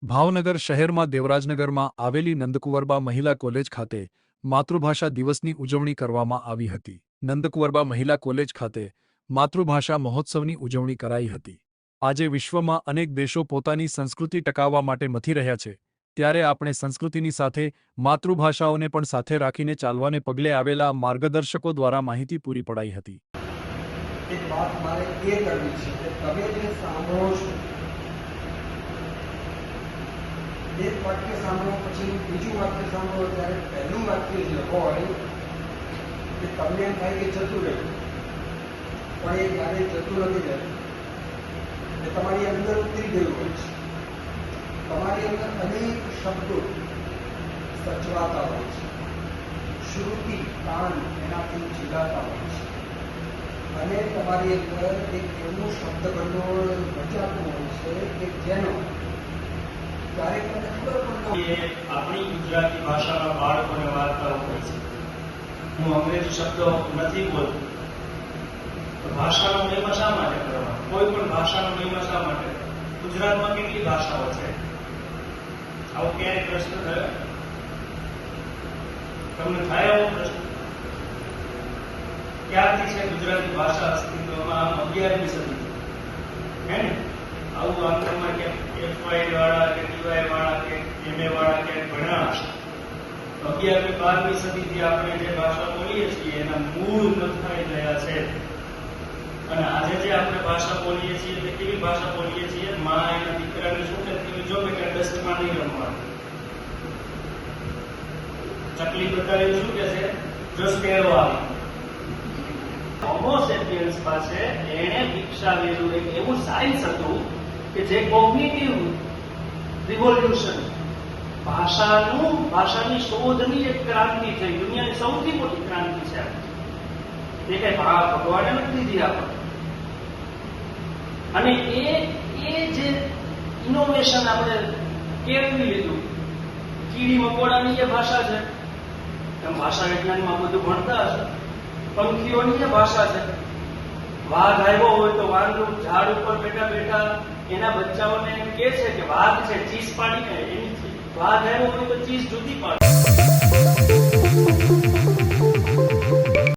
ભાવનગર શહેરમાં દેવરાજનગરમાં આવેલી નંદકુંવરબા મહિલા કોલેજ ખાતે માતૃભાષા દિવસની ઉજવણી કરવામાં આવી હતી। નંદકુંવરબા મહિલા કોલેજ ખાતે માતૃભાષા મહોત્સવની ઉજવણી કરાઈ હતી। આજે વિશ્વમાં અનેક દેશો પોતાની સંસ્કૃતિ ટકાવવા માટે મથી રહ્યા છે, ત્યારે આપણે સંસ્કૃતિની સાથે માતૃભાષાઓને પણ સાથે રાખીને ચાલવાને પગલે આવેલા માર્ગદર્શકો દ્વારા માહિતી પૂરી પડાઈ હતી। એક વાત મારે એ કરવી છે કે તમે જે સાંભળો છો, એક વાક્ય સાંભળો પછી બીજું વાક્ય સાંભળો ત્યારે પહેલું વાક્ય જે હોય કે તમને એમ થાય કે જતું રહ્યું, પણ એ ક્યારેય જતું નથી રહેતું, એ તમારી અંદર ઉતરી ગયું હોય છે। તમારી અંદર અનેક શબ્દો સચવાતા હોય છે, શ્રુતિ કાન એનાથી જીલાતા હોય છે, અને તમારી અંદર એક એવું શબ્દભંડોળ રચાતું હોય છે કે જેનો ક્યારેક તમને ખબર પણ આપણી ગુજરાતી ભાષામાં બાળકોને વાર્તાઓ હોય છે। હું અંગ્રેજી શબ્દો નથી બોલતો, ભાષાનો મહિમા શા માટે કરવા? કોઈ પણ ભાષાનો મહિમા શા માટે? ગુજરાતમાં કેટલી ભાષાઓ છે? આવો ક્યારેય પ્રશ્ન થયો? તમને થાય આવો પ્રશ્ન? ક્યારથી છે ગુજરાતી ભાષા અસ્તિત્વમાં? 11મી સદી હે ને? આવું આંતરમાં કે એફવાય વાળા કે ટીવાય વાળા કે એમએ વાળા કે ભણ્યા હશે। 11મી 12મી સદીથી આપણે જે ભાષા બોલીએ છીએ એના મૂળ નથાઈ ગયા છે, અને આજે જે આપણે ભાષા બોલીએ છીએ તે કેવી ભાષા બોલીએ છીએ? માં એના દીકરાને શું કહેતી જો કે ડસ્ટમાં નહીં રમવાનું, ચકલી બતાવી શું કે છે? જો સ્ટેરો આવે। હોમો સેપિયન્સ પાસે એણે વિકસાવેલું એક એવું સાયન્સ હતું કે જે કોગ્નિટિવ રિવોલ્યુશન, ભાષાની શોધની એક ક્રાંતિ છે, દુનિયાની સૌથી મોટી ક્રાંતિ છે। એ કઈ ભગવાને નથી દીધી આપણને, અને એ જે ઇનોવેશન આપણે કેળવી લીધું, કીડી મકોડાની એ ભાષા છે, તમે ભાષા વિજ્ઞાનમાં બધું ભણતા હશો। પંખીઓની એ ભાષા છે, વાઘ આવ્યો હોય તો વાઘનું ઝાડ ઉપર બેઠા બેઠા એના બચ્ચાઓને એમ કે છે કે વાઘ છે, ચીસ પાડીને એની વાઘ આવ્યો હોય તો ચીસ જુદી પાડે।